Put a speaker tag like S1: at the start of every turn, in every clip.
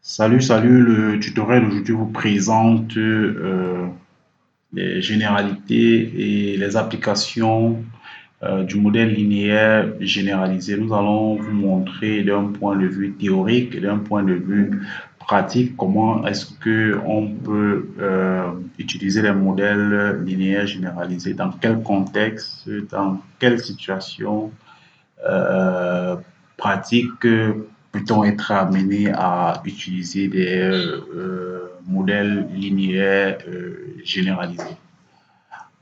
S1: Salut, le tutoriel d'aujourd'hui vous présente les généralités et les applications du modèle linéaire généralisé. Nous allons vous montrer d'un point de vue théorique et d'un point de vue pratique comment est-ce que on peut utiliser les modèles linéaires généralisés, dans quel contexte, dans quelle situation euh, pratique peut-on être amené à utiliser des modèles linéaires généralisés.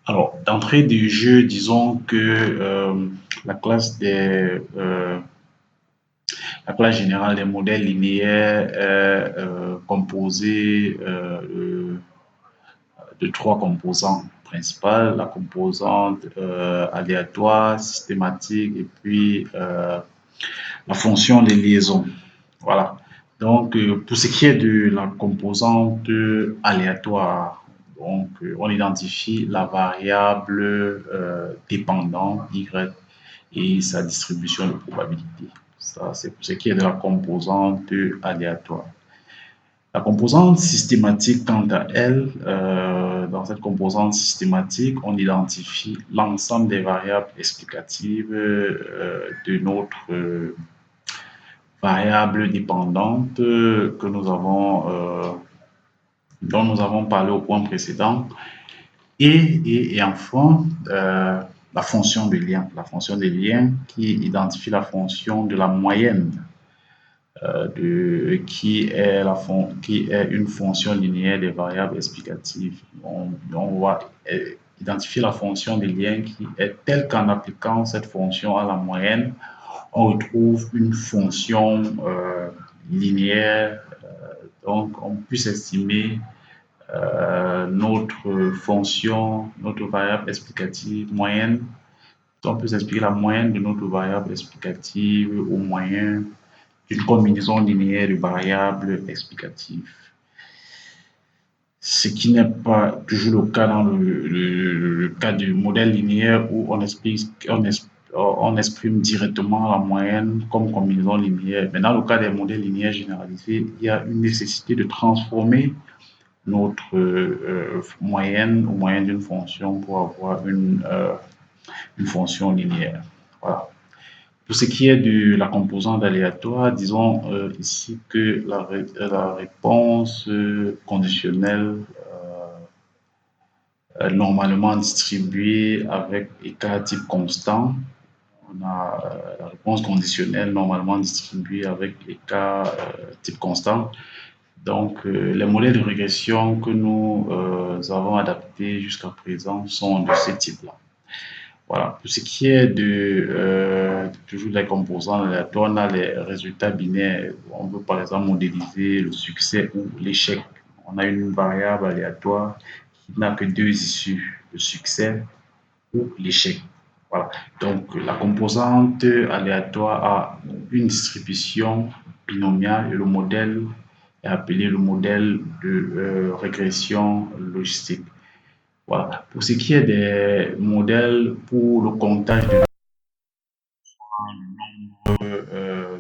S1: Alors, d'entrée de jeu, disons que la classe des la classe générale des modèles linéaires est composée de trois composants principales, la composante aléatoire, systématique et puis la fonction de liaison. Voilà. Donc, pour ce qui est de la composante aléatoire, donc, on identifie la variable dépendante y et sa distribution de probabilité. Ça, c'est pour ce qui est de la composante aléatoire. La composante systématique, quant à elle, dans cette composante systématique, on identifie l'ensemble des variables explicatives de notre variable dépendante que nous avons, dont nous avons parlé au point précédent. Et enfin, la fonction de lien. La fonction de lien qui identifie la fonction de la moyenne qui est une fonction linéaire des variables explicatives. On va identifier la fonction de lien qui est telle qu'en appliquant cette fonction à la moyenne, on retrouve une fonction linéaire. Donc, on puisse estimer notre fonction, notre variable explicative moyenne. On peut expliquer la moyenne de notre variable explicative au moyen d'une combinaison linéaire de variables explicatives. Ce qui n'est pas toujours le cas dans le cas du modèle linéaire où on exprime directement la moyenne comme combinaison linéaire. Mais dans le cas des modèles linéaires généralisés, il y a une nécessité de transformer notre moyenne au moyen d'une fonction pour avoir une fonction linéaire. Voilà. Pour ce qui est de la composante aléatoire, disons ici que la réponse conditionnelle normalement distribuée avec écart type constant. On a la réponse conditionnelle normalement distribuée avec écart type constant. Donc, les modèles de régression que nous avons adaptés jusqu'à présent sont de ce type-là. Voilà. Pour ce qui est toujours des composants aléatoires, on a les résultats binaires. On peut par exemple modéliser le succès ou l'échec. On a une variable aléatoire qui n'a que deux issues, le succès ou l'échec. Voilà. Donc, la composante aléatoire a une distribution binomiale et le modèle est appelé le modèle de régression logistique. Voilà. Pour ce qui est des modèles pour le comptage de euh,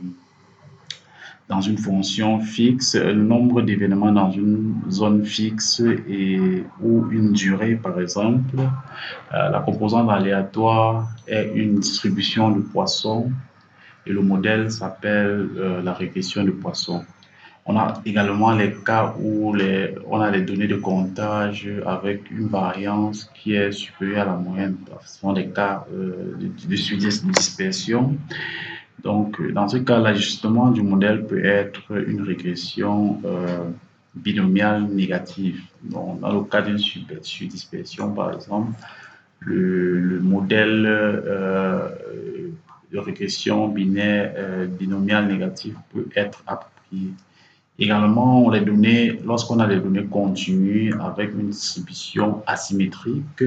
S1: dans une fonction fixe, le nombre d'événements dans une zone fixe ou une durée, par exemple, la composante aléatoire est une distribution de Poisson et le modèle s'appelle la régression de Poisson. On a également les cas où on a les données de comptage avec une variance qui est supérieure à la moyenne. Ce sont des cas de dispersion. Donc, dans ce cas, l'ajustement du modèle peut être une régression binomiale négative. Donc, dans le cas d'une surdispersion, par exemple, le modèle de régression binaire binomiale négative peut être approprié. Également, lorsqu'on a des données continues avec une distribution asymétrique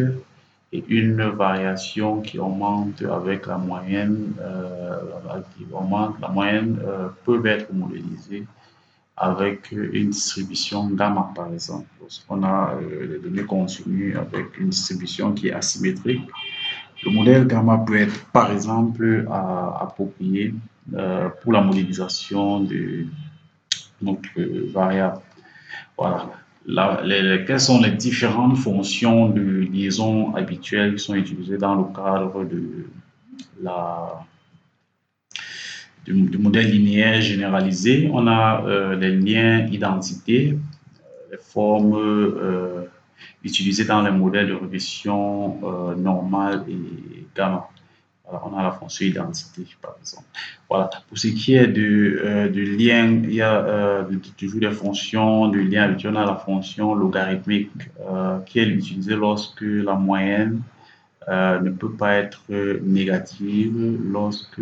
S1: et une variation qui augmente avec la moyenne, la moyenne peuvent être modélisées avec une distribution gamma, par exemple. Lorsqu'on a des données continues avec une distribution qui est asymétrique, le modèle gamma peut être, par exemple, approprié pour la modélisation notre variable. Voilà. Quelles sont les différentes fonctions de liaison habituelles qui sont utilisées dans le cadre de la, du modèle linéaire généralisé? On a les liens identité, les formes utilisées dans les modèles de régression normale et gamma. Voilà, on a la fonction identité, par exemple. Voilà. Pour ce qui est du lien, il y a toujours des fonctions de lien habituelles. On a la fonction logarithmique qui est utilisée lorsque la moyenne ne peut pas être négative lorsque,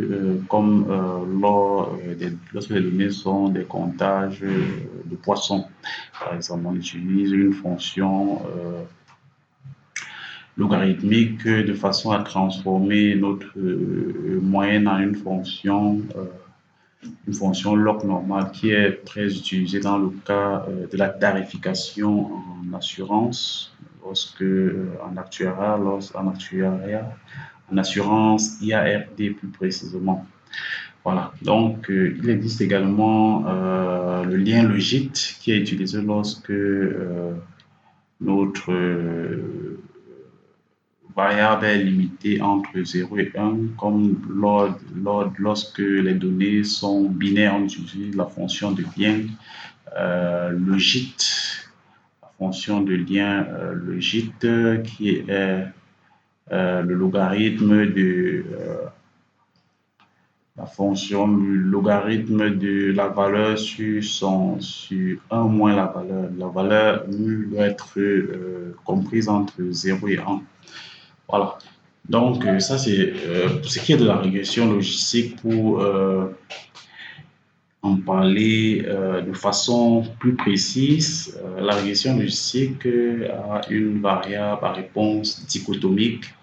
S1: lorsque les données sont des comptages de poissons. Par exemple, on utilise une fonction logarithmique de façon à transformer notre moyenne en une fonction log normale qui est très utilisée dans le cas de la tarification en assurance, en actuariat, en assurance IARD plus précisément. Voilà, donc il existe également le lien logit qui est utilisé lorsque notre variable est limitée entre 0 et 1, comme lorsque les données sont binaires, on utilise la fonction de lien logit, la fonction de lien logit qui est le logarithme de la fonction du logarithme de la valeur sur 1 moins la valeur. La valeur mu doit être comprise entre 0 et 1. Voilà. Donc, ça, c'est pour ce qui est de la régression logistique, pour en parler de façon plus précise. La régression logistique a une variable à réponse dichotomique,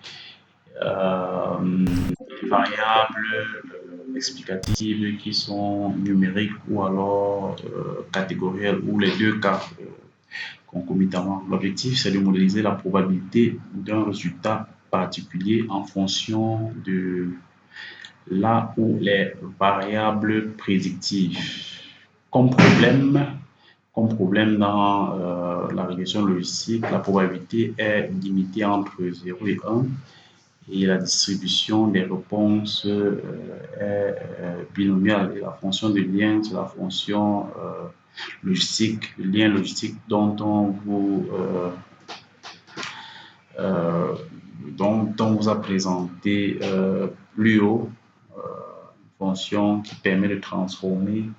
S1: des variables explicatives qui sont numériques ou alors catégorielles, ou les deux cas concomitamment. L'objectif, c'est de modéliser la probabilité d'un résultat particulier en fonction de là où les variables prédictives. Comme problème dans la régression logistique, la probabilité est limitée entre 0 et 1 et la distribution des réponses est binomiale. Et la fonction de lien, c'est la fonction logistique, le lien logistique dont on vous a présenté plus haut, une fonction qui permet de transformer.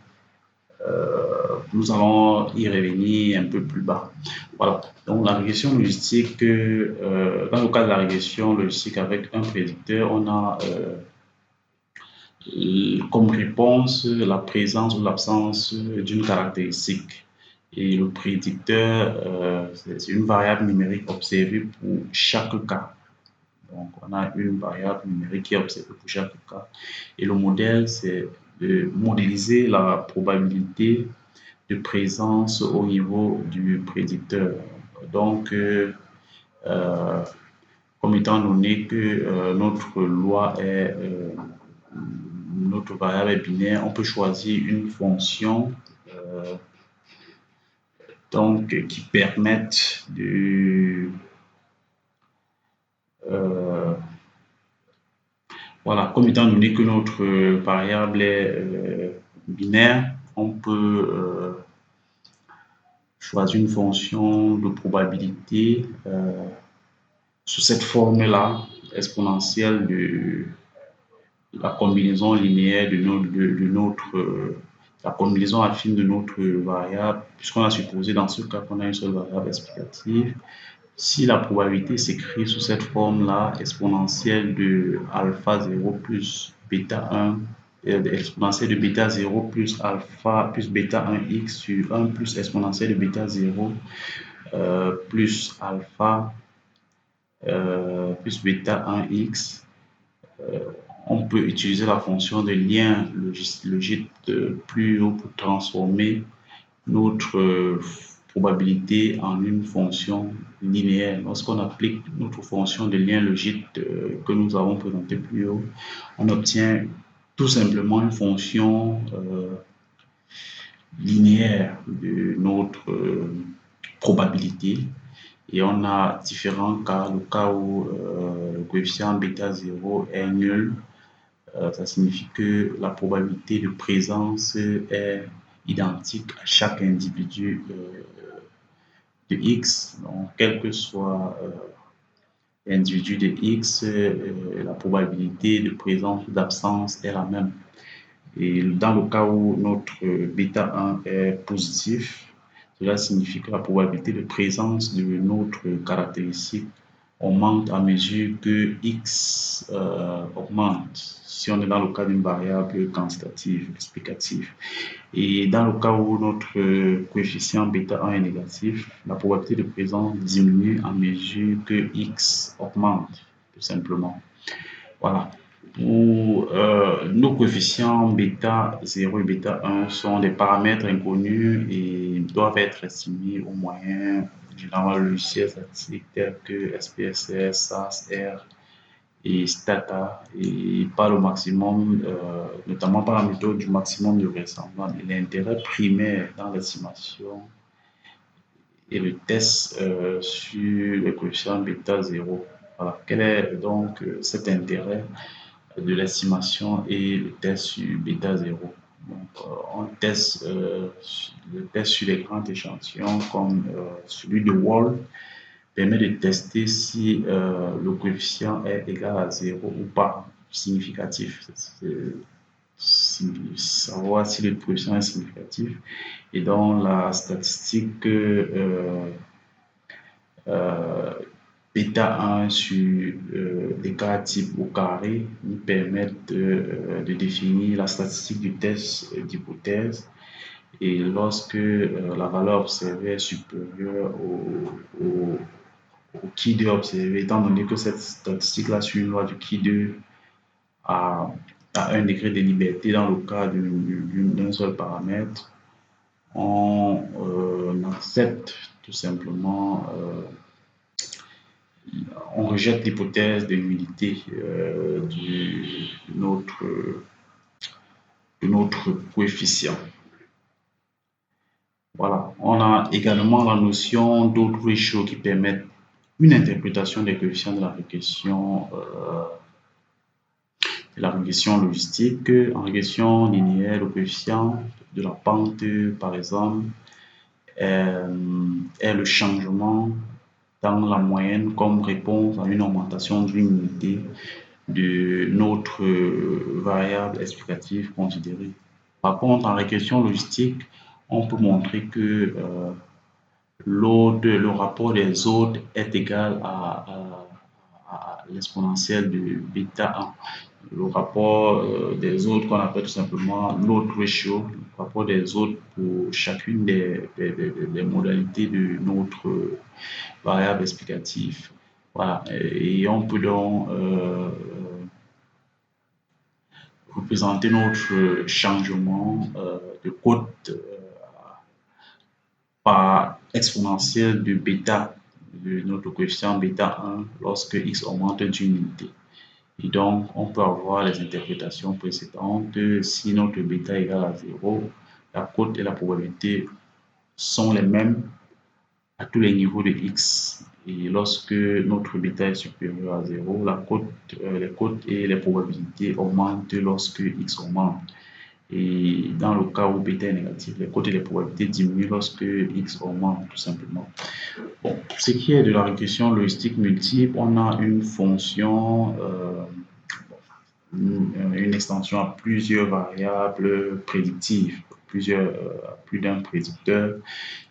S1: Nous allons y revenir un peu plus bas. Voilà. Donc la régression logistique, dans le cas de la régression logistique avec un prédicteur, on a comme réponse la présence ou l'absence d'une caractéristique. Et le prédicteur, c'est une variable numérique observée pour chaque cas. Donc, on a une variable numérique qui est observée pour chaque cas. Et le modèle, c'est de modéliser la probabilité de présence au niveau du prédicteur. Donc, comme étant donné que notre loi est notre variable est binaire, on peut choisir une fonction qui permette de voilà, comme étant donné que notre variable est binaire, on peut choisir une fonction de probabilité sous cette forme-là, exponentielle de la combinaison linéaire la combinaison affine de notre variable, puisqu'on a supposé dans ce cas qu'on a une seule variable explicative. Si la probabilité s'écrit sous cette forme-là, exponentielle de alpha 0 plus bêta 1, exponentielle de bêta 0 plus alpha plus bêta 1x sur 1 plus exponentielle de bêta 0 plus alpha plus bêta 1x, on peut utiliser la fonction de lien logit plus haut pour transformer notre probabilité en une fonction linéaire. Lorsqu'on applique notre fonction de lien logit que nous avons présentée plus haut, on obtient tout simplement une fonction linéaire de notre probabilité. Et on a différents cas. Le cas où le coefficient bêta 0 est nul, ça signifie que la probabilité de présence est identique à chaque individu de X. Donc, quel que soit l'individu de X, la probabilité de présence ou d'absence est la même. Et dans le cas où notre bêta 1 est positif, cela signifie que la probabilité de présence de notre caractéristique augmente à mesure que X augmente, si on est dans le cas d'une variable quantitative, explicative. Et dans le cas où notre coefficient bêta 1 est négatif, la probabilité de présence diminue à mesure que X augmente, tout simplement. Voilà. Pour nos coefficients bêta 0 et bêta 1 sont des paramètres inconnus et doivent être estimés au moyen généralement logiciels statistiques tels que SPSS, SAS, R et Stata, et par le maximum, notamment par la méthode du maximum de vraisemblance. L'intérêt primaire dans l'estimation et le test sur le coefficient bêta 0. Voilà. Quel est donc cet intérêt de l'estimation et le test sur bêta 0? Donc, on teste le test sur les grands échantillons comme celui de Wall permet de tester si le coefficient est égal à 0 ou pas, significatif. Savoir si le coefficient est significatif. Et dans la statistique bêta 1 sur des cas type au carré nous permettent de définir la statistique du test d'hypothèse. Et lorsque la valeur observée est supérieure au qui 2 observé, étant donné que cette statistique-là suit une loi du qui 2 à un degré de liberté dans le cas d'un seul paramètre, on accepte tout simplement, on rejette l'hypothèse de nullité de notre coefficient. Voilà. On a également la notion d'odd ratio qui permet une interprétation des coefficients de la régression logistique. En régression linéaire, le coefficient de la pente, par exemple, est le changement dans la moyenne comme réponse à une augmentation d'une unité de notre variable explicative considérée. Par contre, en régression logistique, on peut montrer que le rapport des ordres est égal à l'exponentielle de bêta 1. Le rapport des ordres qu'on appelle tout simplement l'odd ratio, le rapport des ordres pour chacune des modalités de notre variable explicative. Voilà. Et on peut donc représenter notre changement de cote par exponentielle de bêta, de notre coefficient bêta 1 lorsque x augmente d'une unité. Et donc, on peut avoir les interprétations précédentes. Si notre bêta est égal à 0, la cote et la probabilité sont les mêmes à tous les niveaux de x. Et lorsque notre bêta est supérieur à 0, les cotes et les probabilités augmentent lorsque x augmente. Et dans le cas où bêta est négatif, les cotes et les probabilités diminuent lorsque x augmente, tout simplement. Bon, pour ce qui est de la régression logistique multiple, on a une fonction, une extension à plusieurs variables prédictives, plus d'un prédicteur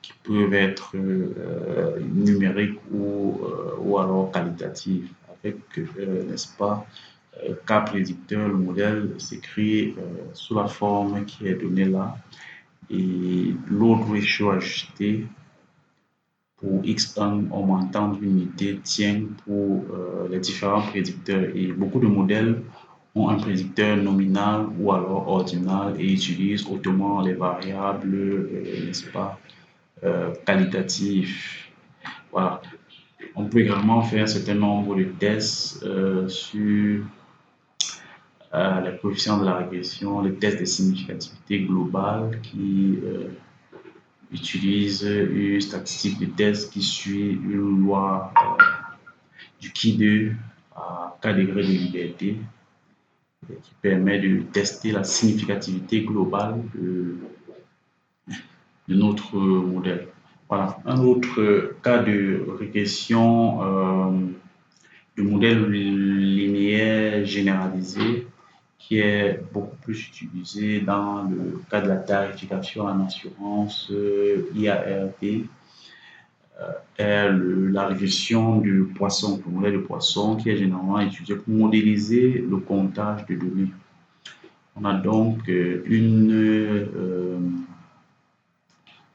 S1: qui peuvent être numériques ou alors qualitatifs, avec, n'est-ce pas, cas prédicteur, le modèle s'écrit sous la forme qui est donnée là, et l'odd ratio ajusté pour x1 augmentant d'une unité tient pour les différents prédicteurs. Et beaucoup de modèles ont un prédicteur nominal ou alors ordinal et utilisent autrement les variables, n'est-ce pas, qualitatives. Voilà. On peut également faire un certain nombre de tests sur les coefficients de la régression, les tests de significativité globale qui utilisent une statistique de test qui suit une loi du qui-2 à 4 degrés de liberté qui permet de tester la significativité globale de notre modèle. Voilà. Un autre cas de régression de modèle linéaire généralisé qui est beaucoup plus utilisé dans le cas de la tarification en assurance IART est la régression du poisson, le modèle de poisson qui est généralement utilisé pour modéliser le comptage de données. On a donc une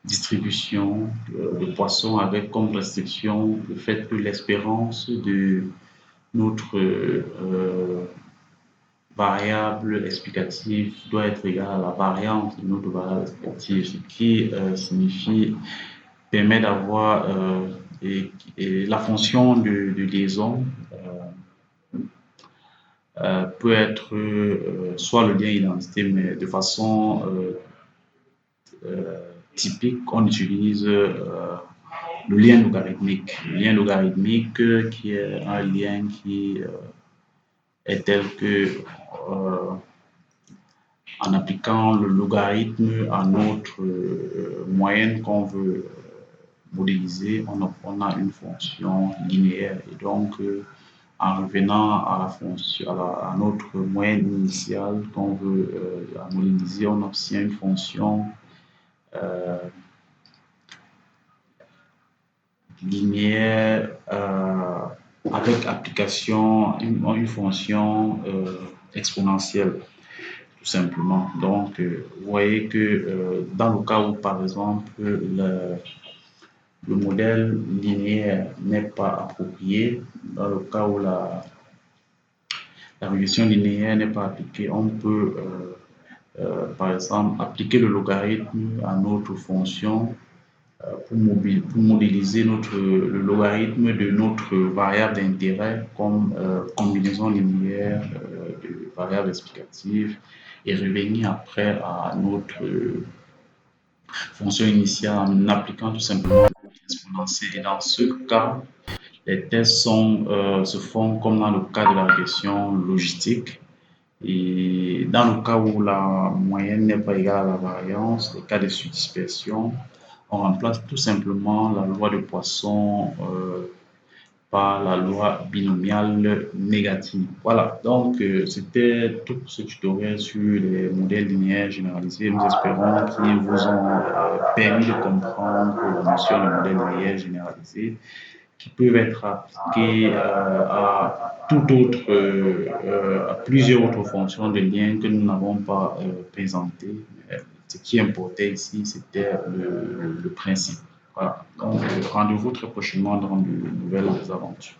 S1: distribution de poissons avec comme restriction le fait que l'espérance de notre variable explicative doit être égale à la variance de notre variable explicative, ce qui permet d'avoir la fonction de liaison peut être soit le lien identité, mais de façon typique, on utilise le lien logarithmique. Le lien logarithmique qui est un lien qui est tel que en appliquant le logarithme à notre moyenne qu'on veut modéliser, on a une fonction linéaire. Et donc, en revenant à la fonction, à notre moyenne initiale qu'on veut modéliser, on obtient une fonction linéaire avec application, une fonction exponentielle, tout simplement. Donc, vous voyez que dans le cas où, par exemple, le modèle linéaire n'est pas approprié, dans le cas où la régression linéaire n'est pas appliquée, on peut, par exemple, appliquer le logarithme à notre fonction pour modéliser le logarithme de notre variable d'intérêt comme combinaison linéaire de variables explicatives et revenir après à notre fonction initiale en appliquant tout simplement l'exponentielle. Et dans ce cas, les tests se font comme dans le cas de la régression logistique. Et dans le cas où la moyenne n'est pas égale à la variance, les cas de surdispersion, on remplace tout simplement la loi de Poisson par la loi binomiale négative. Voilà, donc c'était tout ce tutoriel sur les modèles linéaires généralisés. Nous espérons qu'ils vous ont permis de comprendre la notion de modèles linéaires généralisés qui peuvent être appliqués à à plusieurs autres fonctions de lien que nous n'avons pas présentées. Ce qui importait ici, c'était le principe. Voilà. Donc, rendez-vous très prochainement dans de nouvelles aventures.